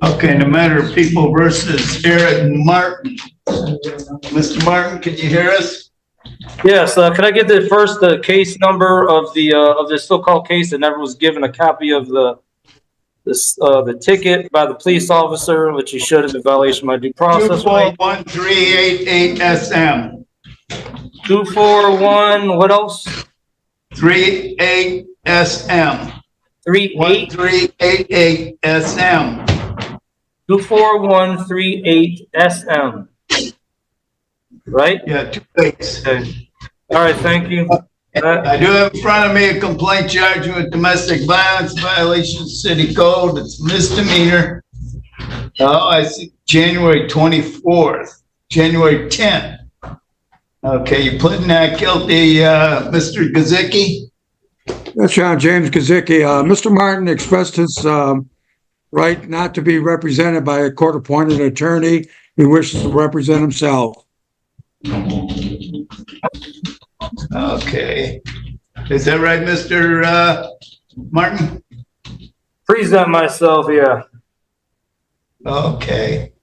Okay, in the matter of People versus Eric Martin. Mr. Martin, can you hear us? Yes, can I get the case number of the so-called case that never was given a copy of the ticket by the police officer, which he should have in violation of my due process right. 241388 SM. 241, what else? 38 SM. 38 1388 SM. 24138 SM. Right? Yeah, 2 weeks. Okay. All right, thank you. I do have in front of me a complaint charging with domestic violence violation of city code. It's misdemeanor. Oh, I see, January 24th, January 10th. Okay, you pleading not guilty, Mr. Gazicki? That's John James Gazicki. Mr. Martin expressed his right not to be represented by a court-appointed attorney. He wishes to represent himself. Okay. Is that right, Mr. Martin? Present myself, yeah. Okay.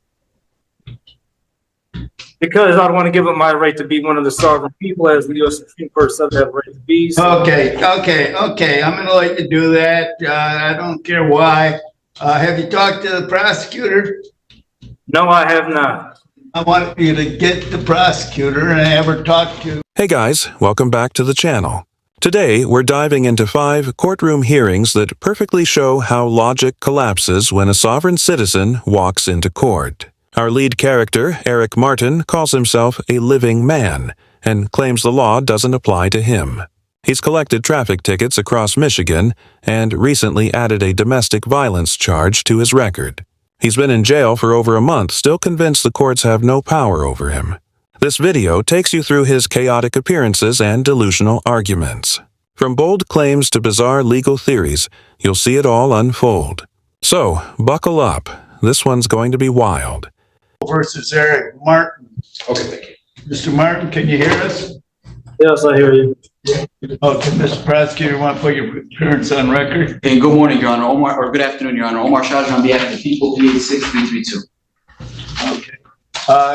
Because I don't want to give up my right to be one of the sovereign people, as the U.S. Supreme Court said I have a right to be. So. Okay. I'm going to let you do that. I don't care why. Have you talked to the prosecutor? No, I have not. I want you to get the prosecutor and have her talk to. Hey guys, welcome back to the channel. Today, we're diving into 5 courtroom hearings that perfectly show how logic collapses when a sovereign citizen walks into court. Our lead character, Eric Martin, calls himself a living man and claims the law doesn't apply to him. He's collected traffic tickets across Michigan and recently added a domestic violence charge to his record. He's been in jail for over a month, still convinced the courts have no power over him. This video takes you through his chaotic appearances and delusional arguments. From bold claims to bizarre legal theories, you'll see it all unfold. So, buckle up. This one's going to be wild. Versus Eric Martin. Okay, thank you. Mr. Martin, can you hear us? Yes, I hear you. Okay, Mr. Prosecutor, want to put your appearance on record? Hey, good morning, Your Honor. Or good afternoon, Your Honor. Omar Shah on behalf of the people, PA 6332. Okay.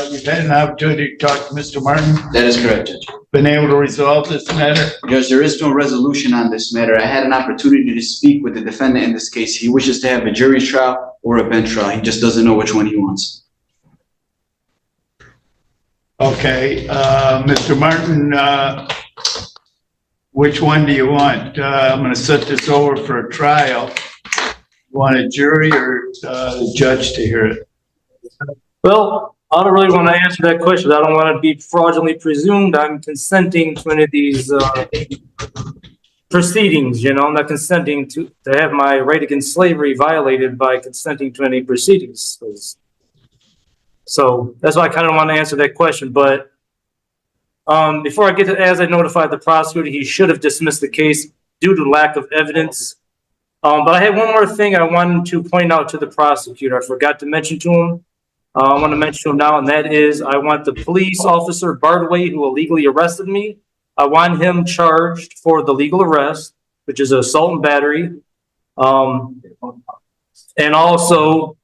You've had an opportunity to talk to Mr. Martin? That is correct, Judge. Been able to resolve this matter? Judge, there is no resolution on this matter. I had an opportunity to speak with the defendant in this case. He wishes to have a jury trial or a bench trial. He just doesn't know which one he wants. Okay, Mr. Martin, which one do you want? I'm going to set this over for a trial. You want a jury or the judge to hear it? Well, I don't really want to answer that question. I don't want to be fraudulently presumed I'm consenting to any of these proceedings. You know, I'm not consenting to have my right against slavery violated by consenting to any proceedings. So that's why I kind of want to answer that question. But before I get to, as I notified the prosecutor, he should have dismissed the case due to lack of evidence. But I had one more thing I wanted to point out to the prosecutor. I forgot to mention to him. I want to mention to him now, and that is I want the police officer, Bardaway, who illegally arrested me. I want him charged for the legal arrest, which is assault and battery. And also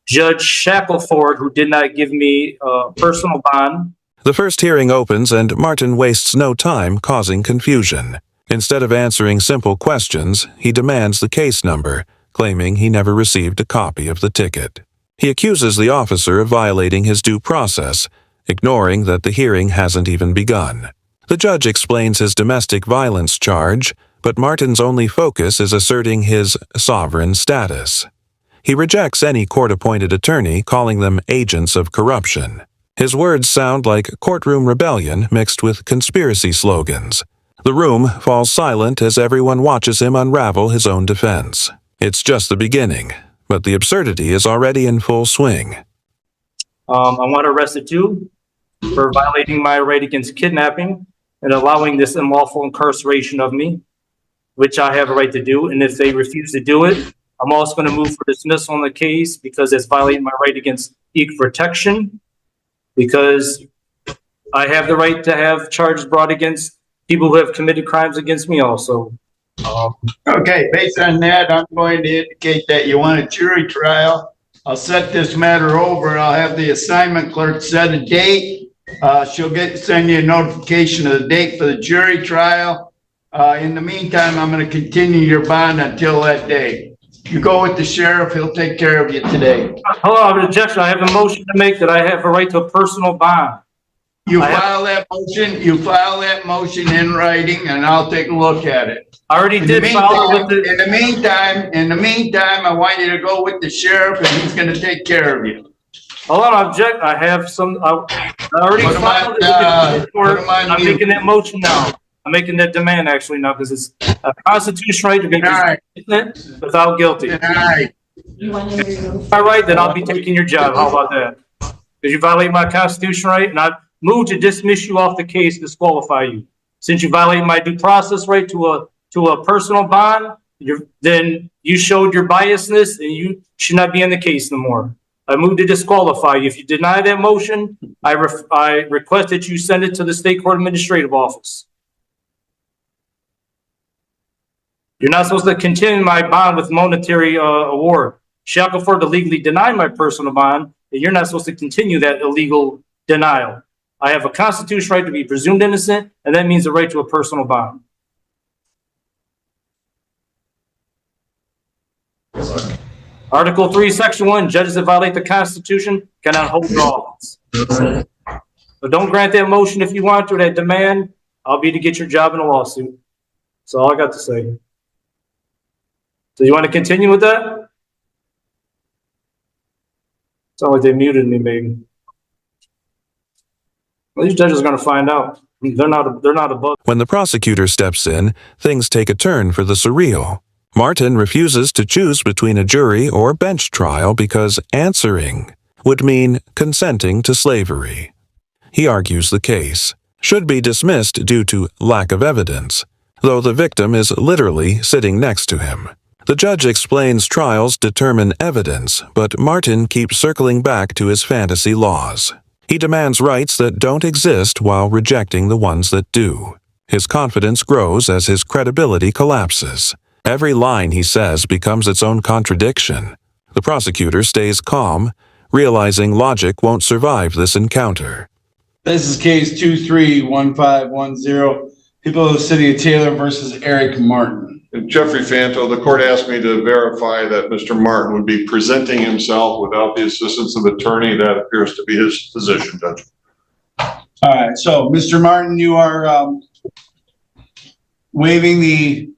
Judge Shackelford, who did not give me a personal bond. The first hearing opens and Martin wastes no time causing confusion. Instead of answering simple questions, he demands the case number, claiming he never received a copy of the ticket. He accuses the officer of violating his due process, ignoring that the hearing hasn't even begun. The judge explains his domestic violence charge, but Martin's only focus is asserting his sovereign status. He rejects any court-appointed attorney, calling them agents of corruption. His words sound like courtroom rebellion mixed with conspiracy slogans. The room falls silent as everyone watches him unravel his own defense. It's just the beginning, but the absurdity is already in full swing. I want arrested too for violating my right against kidnapping and allowing this unlawful incarceration of me, which I have a right to do. And if they refuse to do it, I'm also going to move for dismissal on the case because it's violating my right against equal protection, because I have the right to have charges brought against people who have committed crimes against me also. Okay, based on that, I'm going to indicate that you want a jury trial. I'll set this matter over. I'll have the assignment clerk set a date. She'll send you a notification of the date for the jury trial. In the meantime, I'm going to continue your bond until that day. You go with the sheriff, he'll take care of you today. Hold on, objection. I have a motion to make that I have a right to a personal bond. You file that motion in writing, and I'll take a look at it. I already did file with the. In the meantime, I want you to go with the sheriff, and he's going to take care of you. Hold on, object. I have some, I already Put 'em filed on, it with the court. put 'em on I'm mute. making that motion now. I'm making that demand actually now because it's a constitutional right to be Denied. innocent without guilty. Denied. All right, then I'll be taking your job. How about that? Because you violate my constitutional right, and I move to dismiss you off the case, disqualify you. Since you violate my due process right to a personal bond, then you showed your biasness, and you should not be in the case no more. I move to disqualify you. If you deny that motion, I request that you send it to the State Court Administrative Office. You're not supposed to continue my bond with monetary award. Shall confer to legally deny my personal bond, and you're not supposed to continue that illegal denial. I have a constitutional right to be presumed innocent, and that means the right to a personal bond. Article 3, Section 1, judges that violate the Constitution cannot hold office. So don't grant that motion if you want to, that demand. I'll be to get your job in a lawsuit. That's all I got to say. So you want to continue with that? Sound like they muted me, maybe. Well, these judges are going to find out. They're not above. When the prosecutor steps in, things take a turn for the surreal. Martin refuses to choose between a jury or bench trial because answering would mean consenting to slavery. He argues the case should be dismissed due to lack of evidence, though the victim is literally sitting next to him. The judge explains trials determine evidence, but Martin keeps circling back to his fantasy laws. He demands rights that don't exist while rejecting the ones that do. His confidence grows as his credibility collapses. Every line he says becomes its own contradiction. The prosecutor stays calm, realizing logic won't survive this encounter. This is case 231510, People of the City of Taylor versus Eric Martin. Jeffrey Fanto, the court asked me to verify that Mr. Martin would be presenting himself without the assistance of attorney. That appears to be his position, Judge. All right, so Mr. Martin, you are waiving the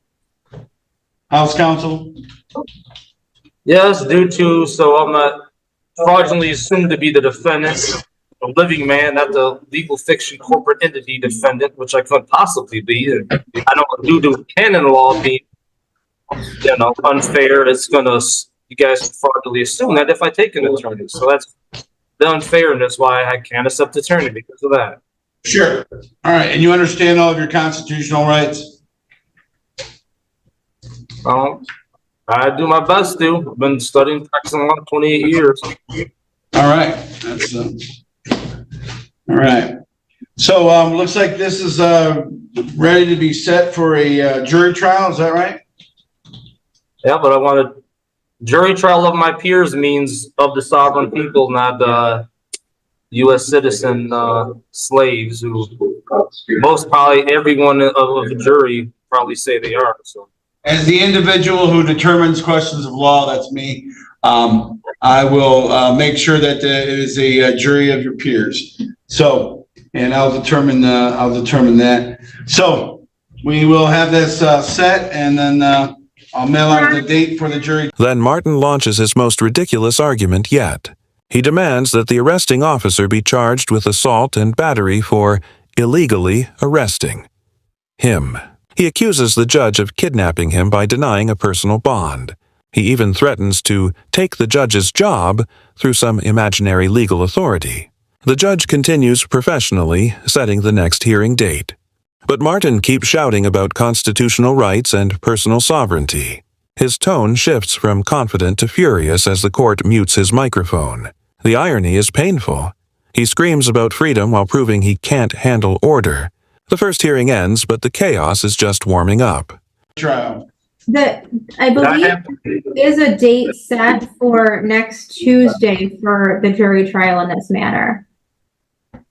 House Counsel? Yes, so I'm not fraudulently assumed to be the defendant, a living man, not the legal fiction corporate entity defendant, which I couldn't possibly be. I don't due to canon law being, unfair. It's you guys fraudulently assume that if I take an attorney. So that's the unfairness why I can't accept attorney because of that. Sure. All right, and you understand all of your constitutional rights? I do my best to. I've been studying, practicing law 28 years. All right, that's all right. So looks like this is ready to be set for a jury trial. Is that right? Yeah, but I wanted jury trial of my peers means of the sovereign people, not U.S. citizen slaves who most probably everyone of the jury probably say they are. So. As the individual who determines questions of law, that's me. I will make sure that it is a jury of your peers. So, and I'll determine that. So we will have this set, and then I'll mail out the date for the jury. Then Martin launches his most ridiculous argument yet. He demands that the arresting officer be charged with assault and battery for illegally arresting him. He accuses the judge of kidnapping him by denying a personal bond. He even threatens to take the judge's job through some imaginary legal authority. The judge continues professionally, setting the next hearing date. But Martin keeps shouting about constitutional rights and personal sovereignty. His tone shifts from confident to furious as the court mutes his microphone. The irony is painful. He screams about freedom while proving he can't handle order. The first hearing ends, but the chaos is just warming up. Trial. I believe is a date set for next Tuesday for the jury trial in this matter.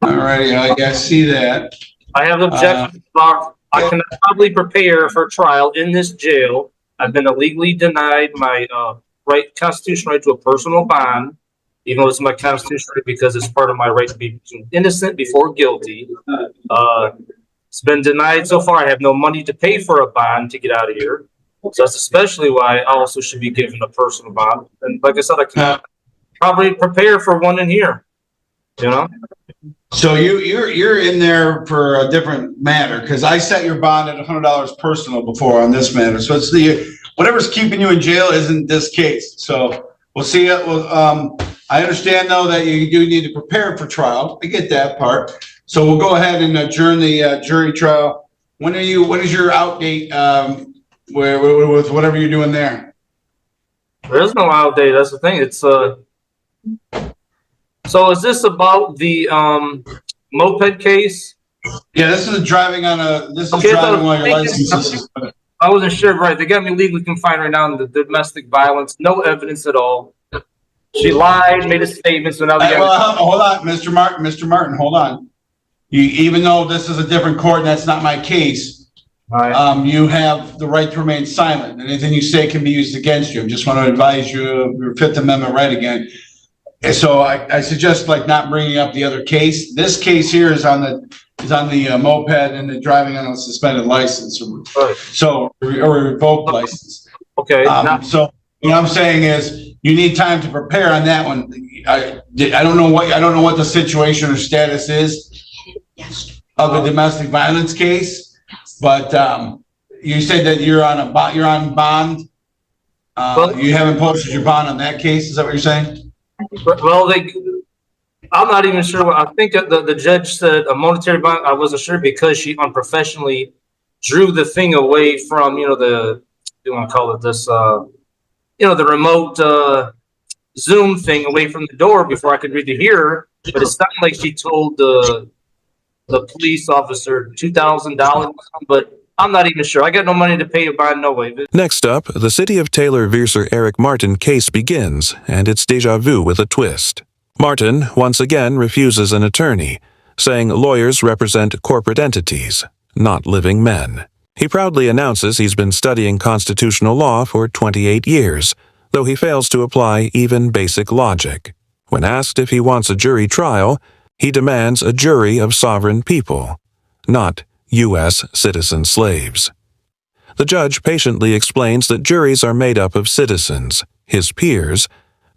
All righty, I see that. I have objections about, I cannot probably prepare for trial in this jail. I've been illegally denied my, constitutional right to a personal bond, even though it's my constitutional right because it's part of my right to be innocent before guilty. It's been denied so far. I have no money to pay for a bond to get out of here. So that's especially why I also should be given a personal bond. And like I said, I cannot probably prepare for one in here, you know? So you're in there for a different matter, because I set your bond at $100 personal before on this matter. So it's whatever's keeping you in jail isn't this case. So we'll see. I understand though that you do need to prepare for trial. I get that part. So we'll go ahead and adjourn the jury trial. When is your out date? With whatever you're doing there? There is no out date. That's the thing. It's So is this about the moped case? Yeah, this is driving while your license is suspended. I wasn't sure, right? They got me legally confined right now in the domestic violence. No evidence at all. She lied, made a statement, so now hold on, Mr. Martin, hold on. Even though this is a different court and that's not my case, you have the right to remain silent. Anything you say can be used against you. I just want to advise you of your Fifth Amendment right again. So I suggest not bringing up the other case. This case here is on the moped and the driving on a suspended license, or revoked license. Okay. So what I'm saying is you need time to prepare on that one. I don't know what the situation or status is of the domestic violence case, but you said that you're on bond. You haven't posted your bond on that case. Is that what you're saying? Well, I'm not even sure. I think the judge said a monetary bond. I wasn't sure because she unprofessionally drew the thing away from, the, you want to call it this, the remote Zoom thing away from the door before I could read the hearer. But it's not like she told the police officer $2,000, but I'm not even sure. I got no money to pay a bond, no way. Next up, the City of Taylor versus Eric Martin case begins, and it's déjà vu with a twist. Martin once again refuses an attorney, saying lawyers represent corporate entities, not living men. He proudly announces he's been studying constitutional law for 28 years, though he fails to apply even basic logic. When asked if he wants a jury trial, he demands a jury of sovereign people, not U.S. citizen slaves. The judge patiently explains that juries are made up of citizens, his peers,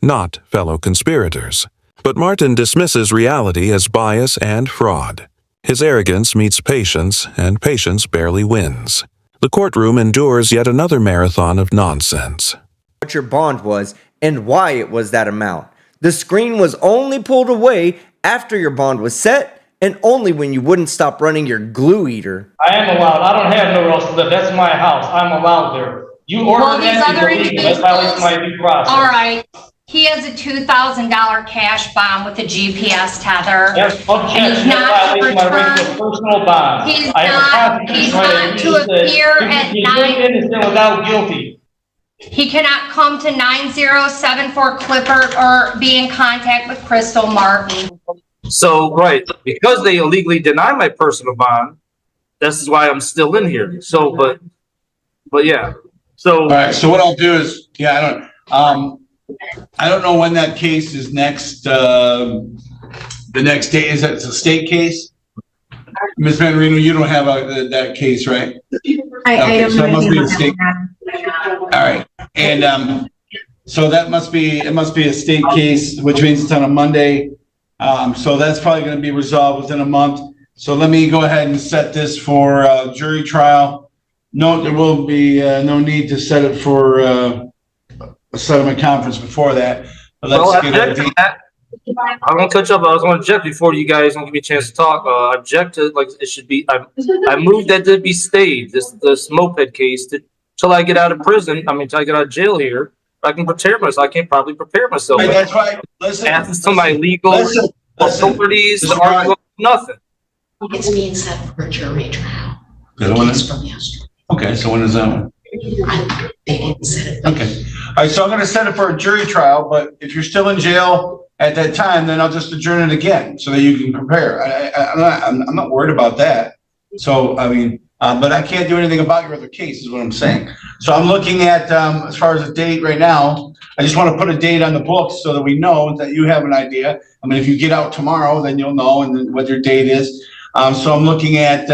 not fellow conspirators. But Martin dismisses reality as bias and fraud. His arrogance meets patience, and patience barely wins. The courtroom endures yet another marathon of nonsense. What your bond was and why it was that amount. The screen was only pulled away after your bond was set, and only when you wouldn't stop running your glue eater. I am allowed. I don't have nowhere else to live. That's my house. I'm allowed there. You ordered that is illegal. That violates my due process. All right. He has a $2,000 cash bond with a GPS tether. Yes, and he's not to return. Personal bond. He's not to appear at 9. Innocent without guilty. He cannot come to 9074 Clifford or be in contact with Crystal Martin. So, right, because they illegally deny my personal bond, this is why I'm still in here. So, but yeah. So, all right. So what I'll do is, I don't know when that case is next. The next day, is that it's a state case? Ms. Van Reno, you don't have that case, right? I don't know. So it must be a state. All right, and so it must be a state case, which means it's on a Monday. So that's probably going to be resolved within a month. So let me go ahead and set this for jury trial. No, there will be no need to set it for a settlement conference before that. But let's get it. I won't touch up. I was going to object before you guys don't give me a chance to talk. I object to it should be. I moved that to be stayed. This moped case till I get out of prison. Till I get out of jail here. I can prepare myself. I can't probably prepare myself. Right, that's right. Listen to my legal authorities to argue nothing. It's being set for a jury trial. Okay, so when is that one? Okay. All right, so I'm gonna set it for a jury trial, but if you're still in jail at that time, then I'll just adjourn it again so that you can compare. I'm not worried about that. So, I mean, but I can't do anything about your other case is what I'm saying. So I'm looking at, as far as the date right now, I just want to put a date on the books so that we know that you have an idea. I mean, if you get out tomorrow, then you'll know and then what your date is. So I'm looking at,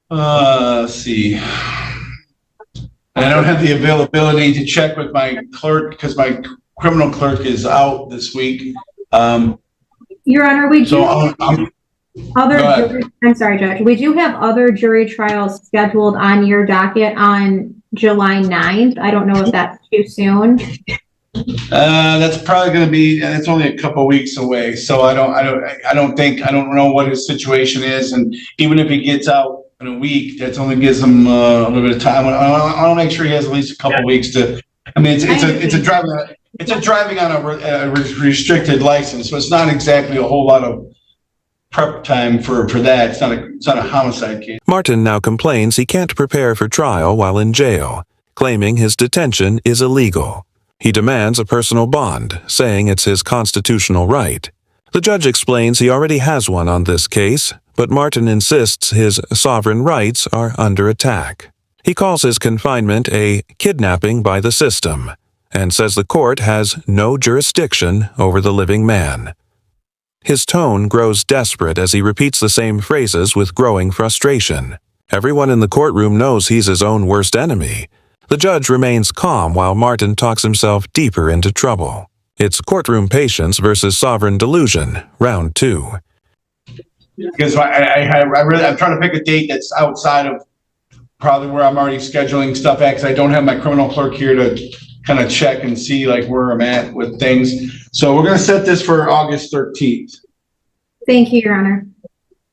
let's see. And I don't have the availability to check with my clerk because my criminal clerk is out this week. Your Honor, we do So have other, Go ahead. I'm sorry, Judge. We do have other jury trials scheduled on your docket on July 9th. I don't know if that's too soon. That's probably going to be, it's only a couple weeks away. So I don't know what his situation is. And even if he gets out in a week, that only gives him a little bit of time. I want to make sure he has at least a couple weeks to, I mean, it's a driving on a restricted license. So it's not exactly a whole lot of prep time for that. It's not a homicide case. Martin now complains he can't prepare for trial while in jail, claiming his detention is illegal. He demands a personal bond, saying it's his constitutional right. The judge explains he already has one on this case, but Martin insists his sovereign rights are under attack. He calls his confinement a kidnapping by the system, and says the court has no jurisdiction over the living man. His tone grows desperate as he repeats the same phrases with growing frustration. Everyone in the courtroom knows he's his own worst enemy. The judge remains calm while Martin talks himself deeper into trouble. It's courtroom patience versus sovereign delusion, round 2. Because I'm trying to pick a date that's outside of probably where I'm already scheduling stuff at, because I don't have my criminal clerk here to kind of check and see like where I'm at with things. So we're going to set this for August 13th. Thank you, Your Honor.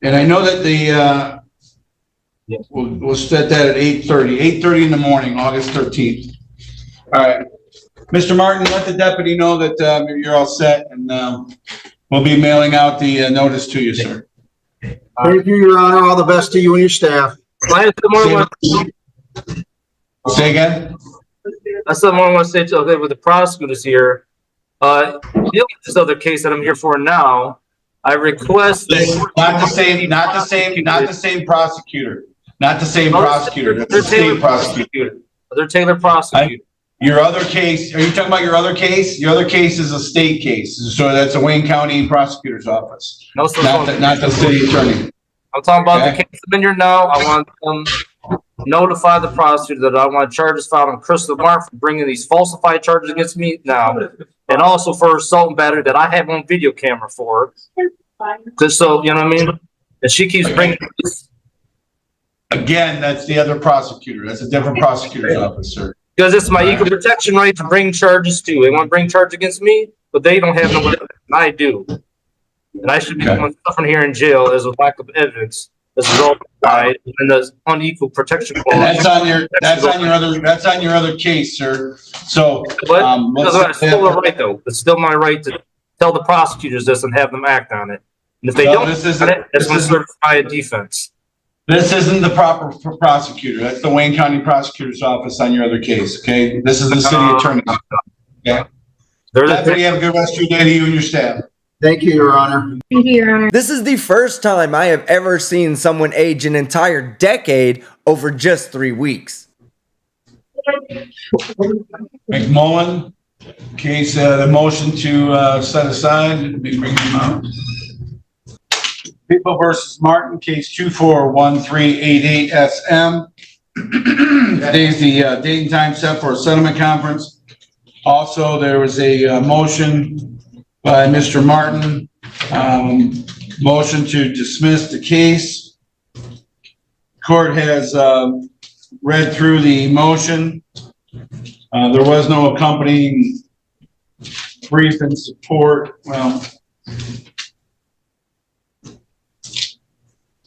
And I know that we'll set that at 8:30 in the morning, August 13th. All right. Mr. Martin, let the deputy know that you're all set, and we'll be mailing out the notice to you, sir. Thank you, Your Honor. All the best to you and your staff. Say again? That's something I want to say to, okay, with the prosecutors here. Dealing with this other case that I'm here for now, I request that. Not the same prosecutor. Not the same prosecutor. That's the same prosecutor. They're Taylor prosecutor. Your other case, are you talking about your other case? Your other case is a state case. So that's a Wayne County Prosecutor's Office. No, sir. Not the city attorney. I'm talking about the case I'm in here now. I want them to notify the prosecutor that I want charges filed on Crystal Martin for bringing these falsified charges against me now. And also for assault and battery that I have on video camera for. Just so, you know what I mean? And she keeps bringing this. Again, that's the other prosecutor. That's a different prosecutor's office, sir. Because it's my equal protection right to bring charges too. They want to bring charges against me, but they don't have no evidence, and I do. And I should be suffering here in jail as a lack of evidence as a result of my and the unequal protection clause. And that's on your other case, sir. So, But it's still a right though. It's still my right to tell the prosecutors this and have them act on it. And if they don't, that's going to certify a defense. This isn't the proper prosecutor. That's the Wayne County Prosecutor's Office on your other case, okay? This is the city attorney. Okay? Deputy, have a good rest of your day to you and your staff. Thank you, Your Honor. Thank you, Your Honor. This is the first time I have ever seen someone age an entire decade over just 3 weeks. McMullen, case, the motion to set aside. Let me bring them out. People versus Martin, case 241388 SM. Today's the date and time set for a settlement conference. Also, there was a motion by Mr. Martin, motion to dismiss the case. Court has read through the motion. There was no accompanying brief in support. Well,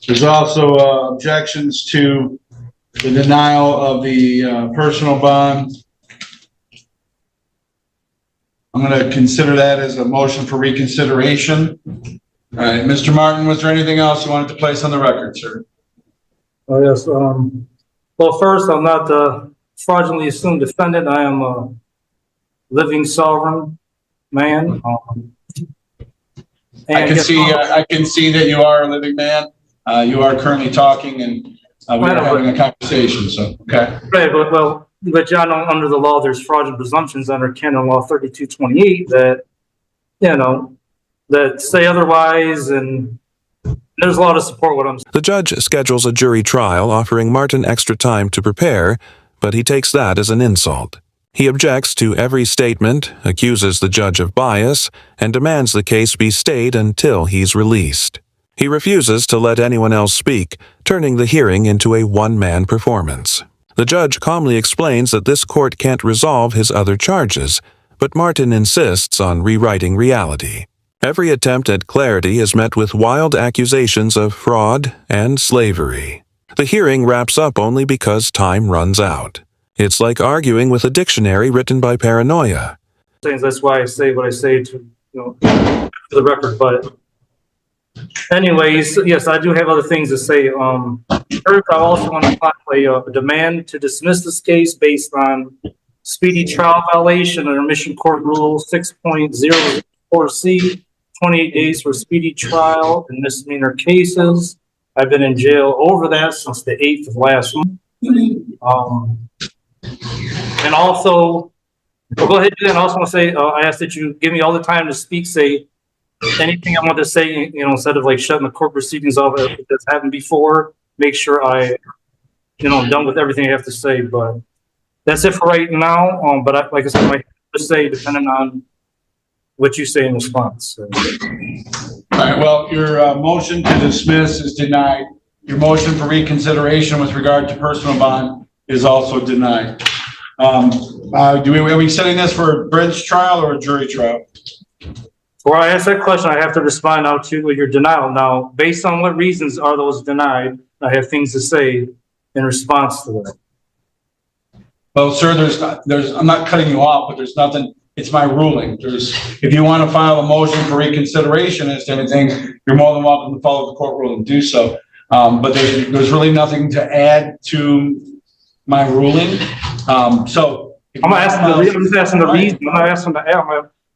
there's also objections to the denial of the personal bond. I'm going to consider that as a motion for reconsideration. All right, Mr. Martin, was there anything else you wanted to place on the record, sir? Oh, yes. Well, first, I'm not the fraudulently assumed defendant. I am a living sovereign man. I can see that you are a living man. You are currently talking and we are having a conversation, so, okay. Right, but John, under the law, there's fraudulent presumptions under canon law 3228 that, you know, that say otherwise, and there's a lot of support what I'm saying. The judge schedules a jury trial, offering Martin extra time to prepare, but he takes that as an insult. He objects to every statement, accuses the judge of bias, and demands the case be stayed until he's released. He refuses to let anyone else speak, turning the hearing into a one-man performance. The judge calmly explains that this court can't resolve his other charges, but Martin insists on rewriting reality. Every attempt at clarity is met with wild accusations of fraud and slavery. The hearing wraps up only because time runs out. It's like arguing with a dictionary written by paranoia. That's why I say what I say to the record. But anyways, yes, I do have other things to say. First, I also want to file a demand to dismiss this case based on speedy trial violation under Michigan Court Rule 6.004C, 28 days for speedy trial in misdemeanor cases. I've been in jail over that since the 8th of last month. And also, we'll go ahead and do that. And I also want to say, I ask that you give me all the time to speak, say anything I want to say, instead of like shutting the court proceedings off that's happened before, make sure I'm done with everything I have to say. But that's it for right now. But like I said, I might have to say, depending on what you say in response. All right, well, your motion to dismiss is denied. Your motion for reconsideration with regard to personal bond is also denied. Are we setting this for a bench trial or a jury trial? Before I ask that question, I have to respond now to your denial. Now, based on what reasons are those denied, I have things to say in response to that. Well, sir, I'm not cutting you off, but there's nothing, it's my ruling. If you want to file a motion for reconsideration as to anything, you're more than welcome to follow the court rule and do so. But there's really nothing to add to my ruling. I'm just asking the reason. I'm not asking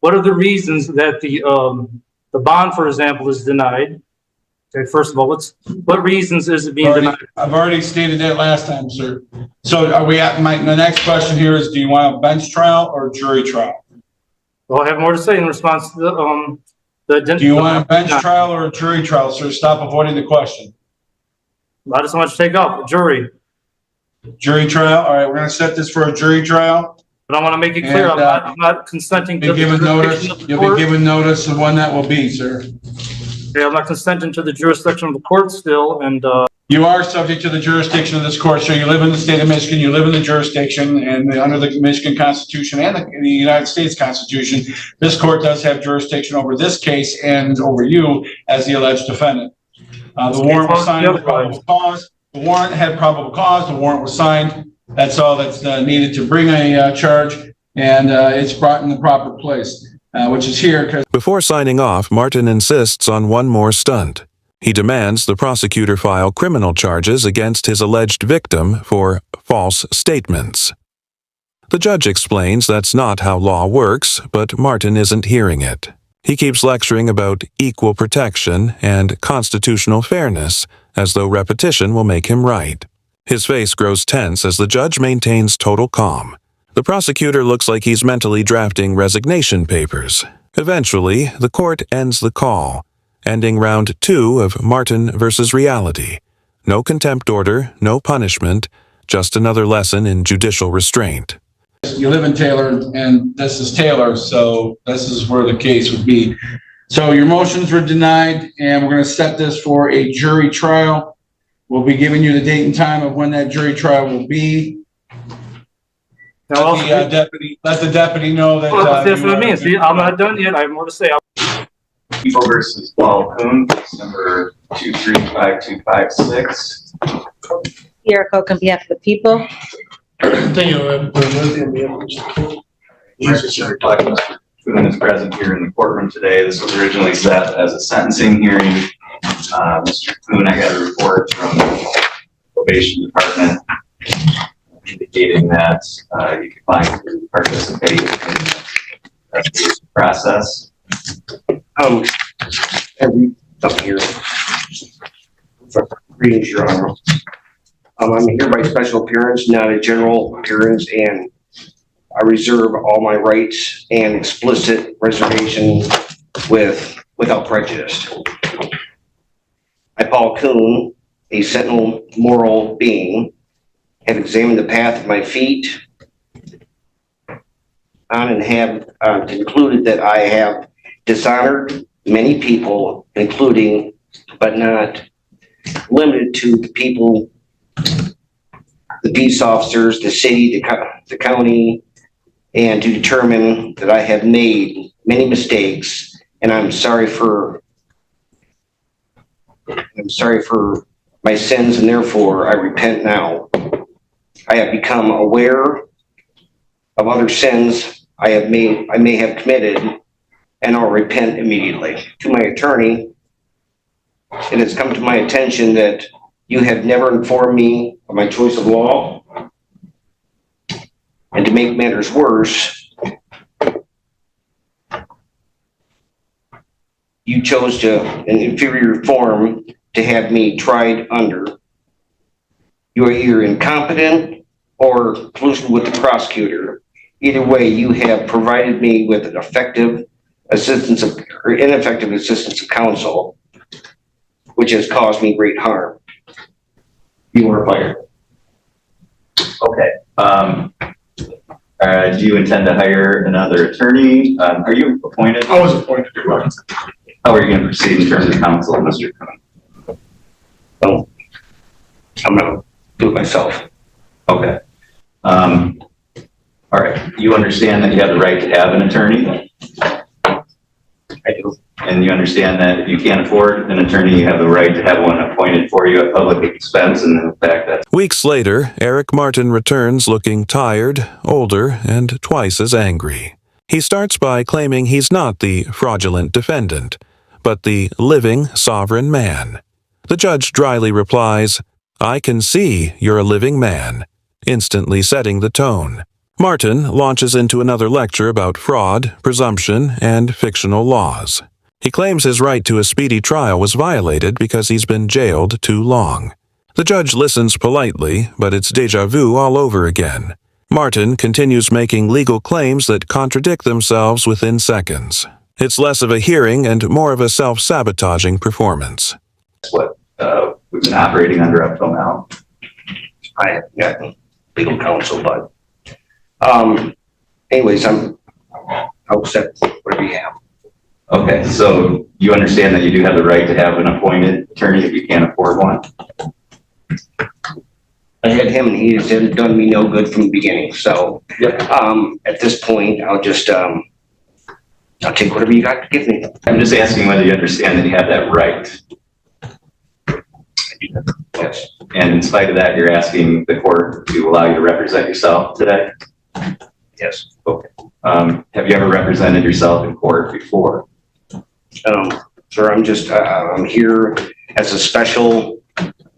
what are the reasons that the bond, for example, is denied? Okay, first of all, what reasons is it being denied? I've already stated that last time, sir. So are we at the next question here is, do you want a bench trial or a jury trial? Well, I have more to say in response to do you want a bench trial or a jury trial, sir? Stop avoiding the question. I just want to take off jury. Jury trial. All right, we're going to set this for a jury trial. But I want to make it clear, I'm not consenting to you'll be given notice of when that will be, sir. Okay, I'm not consenting to the jurisdiction of the court still, and you are subject to the jurisdiction of this court, sir. You live in the state of Michigan, you live in the jurisdiction, and under the Michigan Constitution and the United States Constitution, this court does have jurisdiction over this case and over you as the alleged defendant. The warrant was signed with probable cause. The warrant had probable cause. The warrant was signed. That's all that's needed to bring a charge, and it's brought in the proper place, which is here. Before signing off, Martin insists on one more stunt. He demands the prosecutor file criminal charges against his alleged victim for false statements. The judge explains that's not how law works, but Martin isn't hearing it. He keeps lecturing about equal protection and constitutional fairness, as though repetition will make him right. His face grows tense as the judge maintains total calm. The prosecutor looks like he's mentally drafting resignation papers. Eventually, the court ends the call, ending round 2 of Martin versus reality. No contempt order, no punishment, just another lesson in judicial restraint. You live in Taylor, and this is Taylor, so this is where the case would be. So your motions were denied, and we're going to set this for a jury trial. We'll be giving you the date and time of when that jury trial will be. Let the deputy know that. That's what I mean. See, I'm not done yet. I have more to say. People versus Paul Kuhn, number 235256. Sierra Coke on behalf of the people. Kuhn is present here in the courtroom today. This was originally set as a sentencing hearing. Mr. Kuhn, I got a report from the probation department indicating that you declined to participate in the investigation process. Up here. Greetings, Your Honor. I'm here by special appearance, not a general appearance, and I reserve all my rights and explicit reservation without prejudice. I, Paul Kuhn, a sentinel moral being, have examined the path of my feet on and have concluded that I have dishonored many people, including, but not limited to, the people, the peace officers, the city, the county, and to determine that I have made many mistakes, and I'm sorry for my sins, and therefore I repent now. I have become aware of other sins I may have committed, and I'll repent immediately. To my attorney, it has come to my attention that you have never informed me of my choice of law, and to make matters worse, you chose an inferior form to have me tried under. You are either incompetent or collusion with the prosecutor. Either way, you have provided me with an ineffective assistance of counsel, which has caused me great harm. You were fired. Okay. Do you intend to hire another attorney? Are you appointed? I was appointed. How are you going to proceed in terms of counsel, Mr. Kuhn? Well, I'm gonna do it myself. Okay. All right. You understand that you have the right to have an attorney? I do. And you understand that if you can't afford an attorney, you have the right to have one appointed for you at public expense, and in fact, that's... Weeks later, Eric Martin returns looking tired, older, and twice as angry. He starts by claiming he's not the fraudulent defendant, but the living sovereign man. The judge dryly replies, "I can see you're a living man," instantly setting the tone. Martin launches into another lecture about fraud, presumption, and fictional laws. He claims his right to a speedy trial was violated because he's been jailed too long. The judge listens politely, but it's déjà vu all over again. Martin continues making legal claims that contradict themselves within seconds. It's less of a hearing and more of a self-sabotaging performance. That's what we've been operating under up till now. I have got legal counsel, but anyways, I'll accept whatever you have. Okay, so you understand that you do have the right to have an appointed attorney if you can't afford one? I had him, and he has done me no good from the beginning. So, Yep. At this point, I'll just I'll take whatever you got to give me. I'm just asking whether you understand that you have that right. Yes. And in spite of that, you're asking the court to allow you to represent yourself today? Yes. Okay. Have you ever represented yourself in court before? Sir, I'm here as a special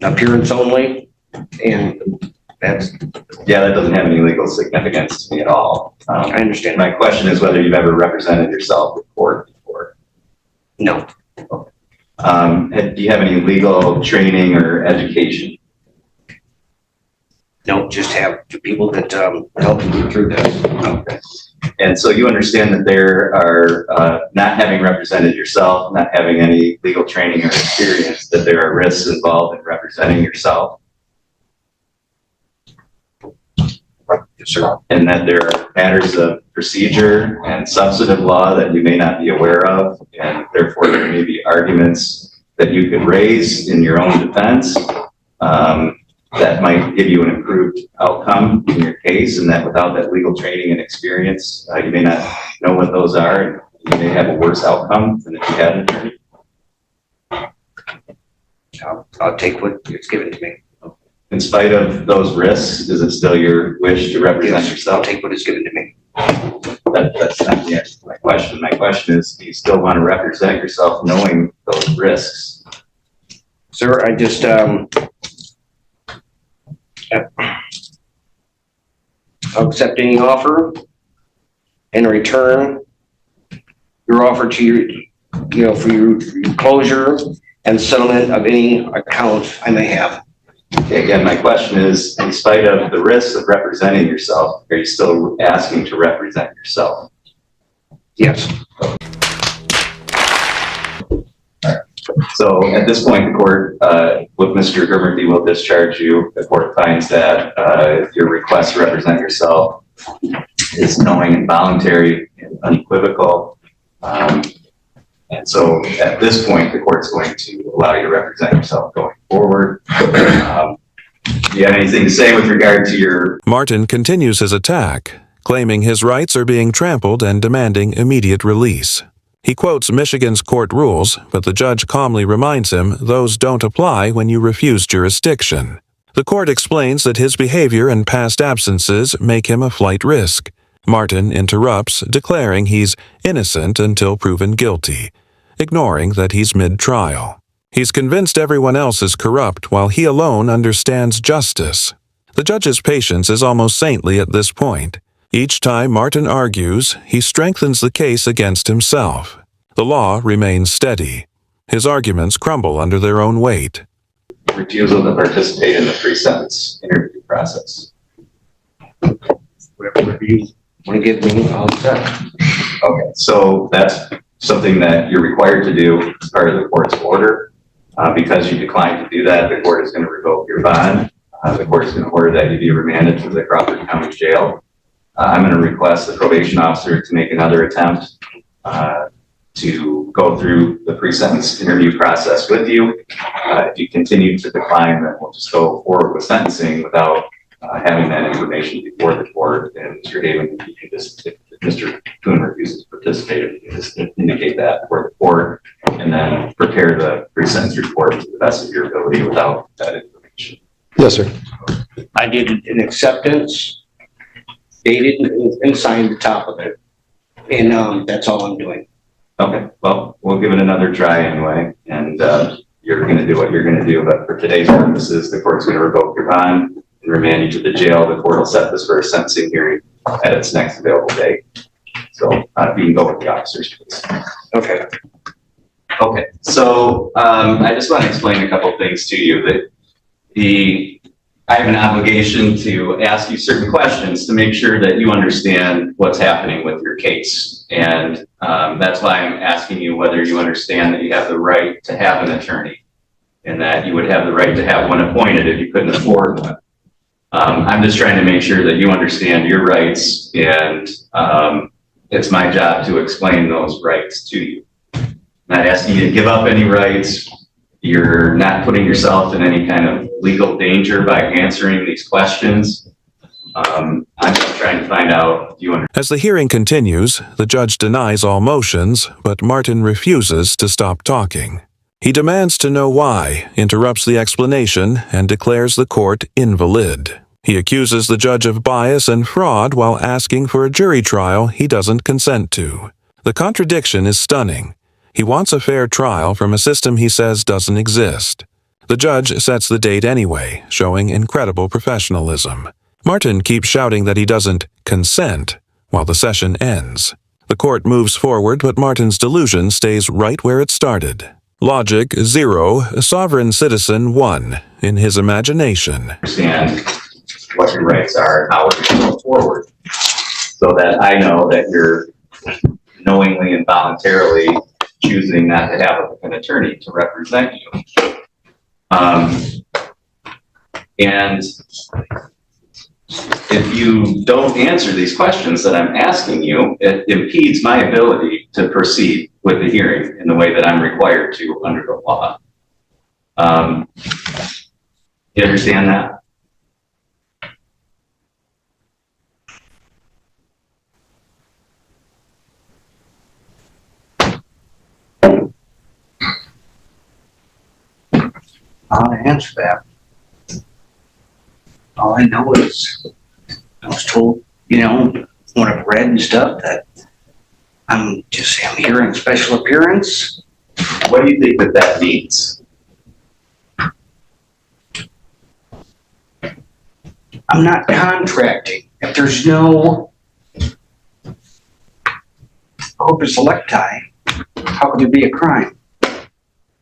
appearance only, and that's... Yeah, that doesn't have any legal significance to me at all. I understand. My question is whether you've ever represented yourself in court before. No. Okay. Do you have any legal training or education? No, just have the people that help me through this. Okay. And so you understand that there are, not having represented yourself, not having any legal training or experience, that there are risks involved in representing yourself? Yes, sir. And that there are matters of procedure and substantive law that you may not be aware of, and therefore there may be arguments that you could raise in your own defense that might give you an improved outcome in your case, and that without that legal training and experience, you may not know what those are, and you may have a worse outcome than if you had an attorney. I'll take what is given to me. In spite of those risks, is it still your wish to represent yourself? I'll take what is given to me. That's not the answer to my question. My question is, do you still want to represent yourself knowing those risks? Sir, I just, I'll accept any offer. In return, your offer to for your closure and settlement of any account I may have. Okay, again, my question is, in spite of the risks of representing yourself, are you still asking to represent yourself? Yes. So at this point, the court, with Mr. Germerty will discharge you. The court finds that your request to represent yourself is knowing and voluntary and unequivocal. And so at this point, the court's going to allow you to represent yourself going forward. Do you have anything to say with regard to your... Martin continues his attack, claiming his rights are being trampled and demanding immediate release. He quotes Michigan's court rules, but the judge calmly reminds him those don't apply when you refuse jurisdiction. The court explains that his behavior and past absences make him a flight risk. Martin interrupts, declaring he's innocent until proven guilty, ignoring that he's mid-trial. He's convinced everyone else is corrupt while he alone understands justice. The judge's patience is almost saintly at this point. Each time Martin argues, he strengthens the case against himself. The law remains steady. His arguments crumble under their own weight. Refusal to participate in the pre-sentence interview process. Whatever you want to give me, I'll accept. Okay, so that's something that you're required to do as part of the court's order. Because you declined to do that, the court is going to revoke your bond. The court is going to order that you be remanded to the Crawford County Jail. I'm going to request the probation officer to make another attempt to go through the pre-sentence interview process with you. If you continue to decline, then we'll just go forward with sentencing without having that information before the court. And Mr. Haven, if Mr. Kuhn refuses to participate, you can just indicate that for the court and then prepare the pre-sentence report to the best of your ability without that information. Yes, sir. I did an acceptance, dated and signed the top of it. And that's all I'm doing. Okay, well, we'll give it another try anyway. And you're going to do what you're going to do. But for today's purposes, the court's going to revoke your bond and remand you to the jail. The court will set this for a sentencing hearing at its next available date. So you can go with the officers, please. Okay. Okay, so I just want to explain a couple things to you. That I have an obligation to ask you certain questions to make sure that you understand what's happening with your case. And that's why I'm asking you whether you understand that you have the right to have an attorney and that you would have the right to have one appointed if you couldn't afford one. I'm just trying to make sure that you understand your rights, and it's my job to explain those rights to you. I'm not asking you to give up any rights. You're not putting yourself in any kind of legal danger by answering these questions. I'm just trying to find out if you understand. As the hearing continues, the judge denies all motions, but Martin refuses to stop talking. He demands to know why, interrupts the explanation, and declares the court invalid. He accuses the judge of bias and fraud while asking for a jury trial he doesn't consent to. The contradiction is stunning. He wants a fair trial from a system he says doesn't exist. The judge sets the date anyway, showing incredible professionalism. Martin keeps shouting that he doesn't consent while the session ends. The court moves forward, but Martin's delusion stays right where it started. Logic 0, sovereign citizen 1, in his imagination. Understand what your rights are and how we're going to go forward so that I know that you're knowingly and voluntarily choosing not to have an attorney to represent you. And if you don't answer these questions that I'm asking you, it impedes my ability to proceed with the hearing in the way that I'm required to under the law. You understand that? How to answer that? All I know is I was told, when I've read and stuff, that I'm here in special appearance. What do you think that means? I'm not contracting. if there's no corpus electi, how could there be a crime?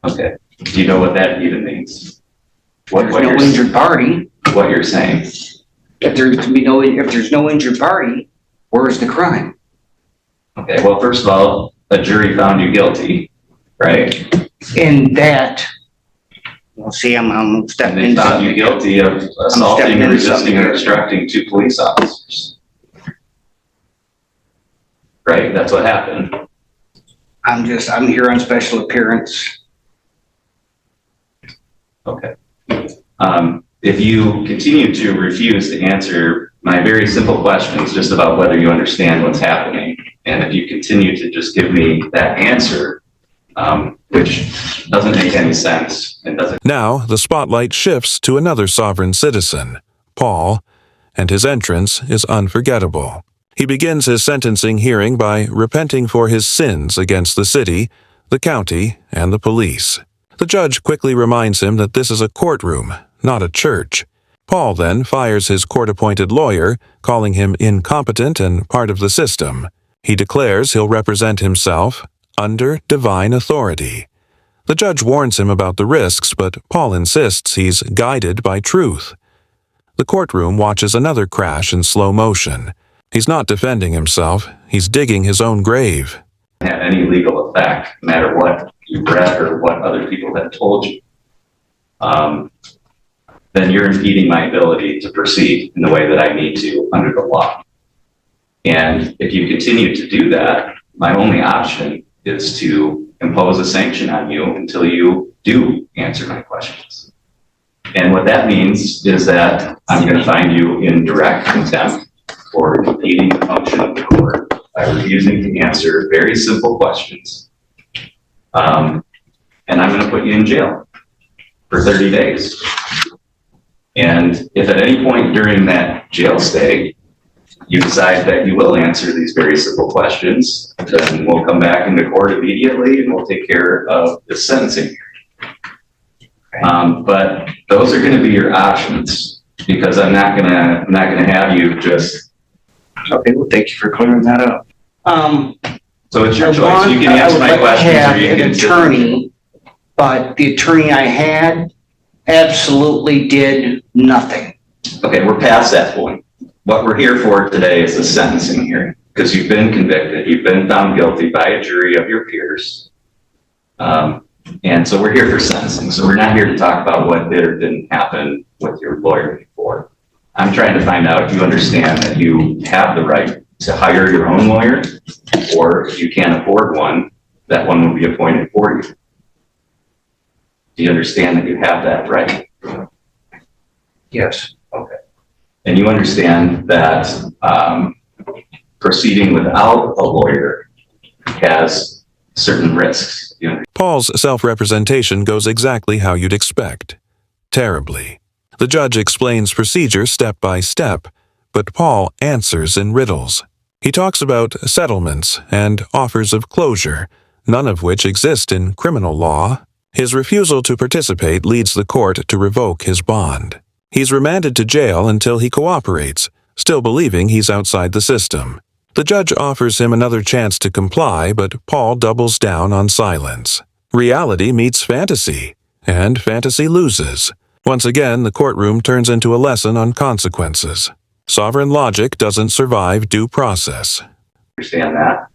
Okay. Do you know what that even means? There's no injured party. What you're saying? If there's no injured party, where's the crime? Okay, well, first of all, a jury found you guilty, right? In that, well, see, I'm And stepping they into found you something. guilty of assaulting stepping and into something resisting or here. obstructing 2 police officers. Right, that's what happened. I'm here on special appearance. Okay. If you continue to refuse to answer my very simple questions just about whether you understand what's happening, and if you continue to just give me that answer, which doesn't make any sense and doesn't. Now the spotlight shifts to another sovereign citizen, Paul, and his entrance is unforgettable. He begins his sentencing hearing by repenting for his sins against the city, the county, and the police. The judge quickly reminds him that this is a courtroom, not a church. Paul then fires his court-appointed lawyer, calling him incompetent and part of the system. He declares he'll represent himself under divine authority. The judge warns him about the risks, but Paul insists he's guided by truth. The courtroom watches another crash in slow motion. He's not defending himself, he's digging his own grave. Have any legal effect, no matter what you've read or what other people have told you, then you're impeding my ability to proceed in the way that I need to under the law. And if you continue to do that, my only option is to impose a sanction on you until you do answer my questions. And what that means is that I'm going to find you in direct contempt for impeding the function of the court by refusing to answer very simple questions. And I'm going to put you in jail for 30 days. And if at any point during that jail stay, you decide that you will answer these very simple questions, then we'll come back into court immediately and we'll take care of the sentencing. But those are going to be your options, because I'm not going to have you just. Okay, well, thank you for clearing that up. So it's your choice. You can answer my questions or you can. An attorney, but the attorney I had absolutely did nothing. Okay, we're past that point. What we're here for today is a sentencing hearing, because you've been convicted, you've been found guilty by a jury of your peers. And so we're here for sentencing. So we're not here to talk about what did or didn't happen with your lawyer before. I'm trying to find out if you understand that you have the right to hire your own lawyer, or if you can't afford one, that one will be appointed for you. Do you understand that you have that right? Yes. Okay. And you understand that proceeding without a lawyer has certain risks. Paul's self-representation goes exactly how you'd expect. Terribly. The judge explains procedure step by step, but Paul answers in riddles. He talks about settlements and offers of closure, none of which exist in criminal law. His refusal to participate leads the court to revoke his bond. He's remanded to jail until he cooperates, still believing he's outside the system. The judge offers him another chance to comply, but Paul doubles down on silence. Reality meets fantasy, and fantasy loses. Once again, the courtroom turns into a lesson on consequences. Sovereign logic doesn't survive due process. Understand that?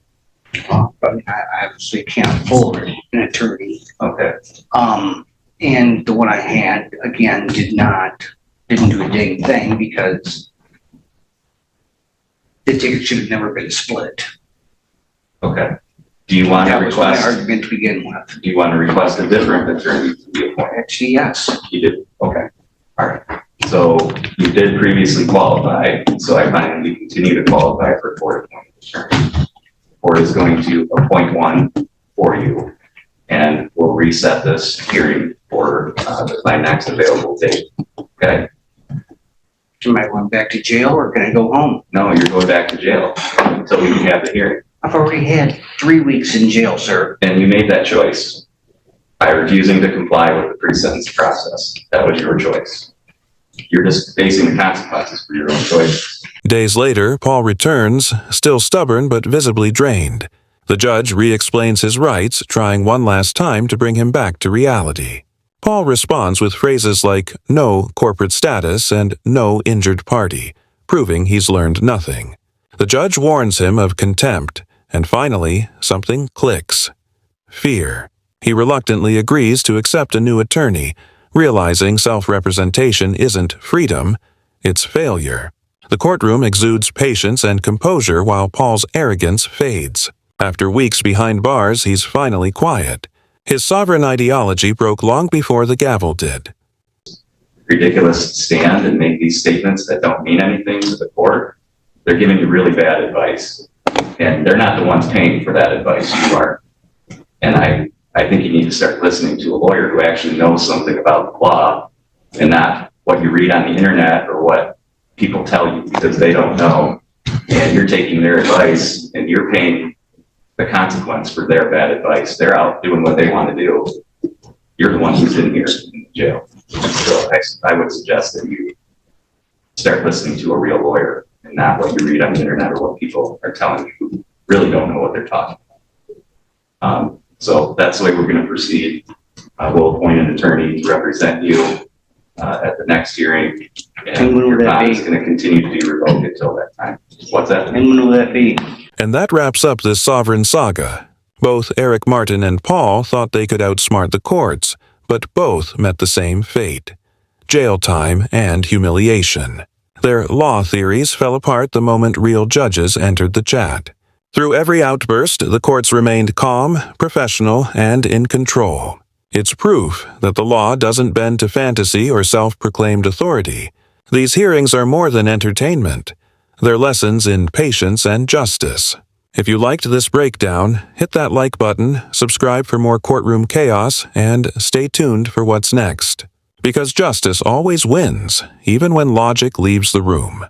But I obviously can't afford an attorney. Okay. And the one I had, again, didn't do a dang thing, because the ticket should have never been split. Okay. Do you want to That was my request? argument to begin with. Do you want to request a different attorney to be appointed? Actually, yes. You did. Okay. All right. So you did previously qualify, so I find that you continue to qualify for court-appointed attorney. The court is going to appoint one for you, and we'll reset this hearing for my next available date. Okay. Am I going back to jail, or can I go home? No, you're going back to jail until we can have the hearing. I've already had 3 weeks in jail, sir. And you made that choice by refusing to comply with the pre-sentence process. That was your choice. You're just facing the consequences for your own choice. Days later, Paul returns, still stubborn but visibly drained. The judge re-explains his rights, trying one last time to bring him back to reality. Paul responds with phrases like no corporate status and no injured party, proving he's learned nothing. The judge warns him of contempt, and finally, something clicks. Fear. He reluctantly agrees to accept a new attorney, realizing self-representation isn't freedom, it's failure. The courtroom exudes patience and composure while Paul's arrogance fades. After weeks behind bars, he's finally quiet. His sovereign ideology broke long before the gavel did. Ridiculous to stand and make these statements that don't mean anything to the court. They're giving you really bad advice. And they're not the ones paying for that advice, you are. And I think you need to start listening to a lawyer who actually knows something about the law and not what you read on the internet or what people tell you because they don't know. And you're taking their advice and you're paying the consequence for their bad advice. They're out doing what they want to do. You're the one who's in here in jail. So I would suggest that you start listening to a real lawyer and not what you read on the internet or what people are telling you who really don't know what they're talking about. So that's the way we're going to proceed. We'll appoint an attorney to represent you at the next hearing. And your bond is going to continue to be revoked until that time. What's that? And when will that be? And that wraps up this sovereign saga. Both Eric Martin and Paul thought they could outsmart the courts, but both met the same fate: jail time and humiliation. Their law theories fell apart the moment real judges entered the chat. Through every outburst, the courts remained calm, professional, and in control. It's proof that the law doesn't bend to fantasy or self-proclaimed authority. These hearings are more than entertainment. They're lessons in patience and justice. If you liked this breakdown, hit that like button, subscribe for more courtroom chaos, and stay tuned for what's next. Because justice always wins, even when logic leaves the room.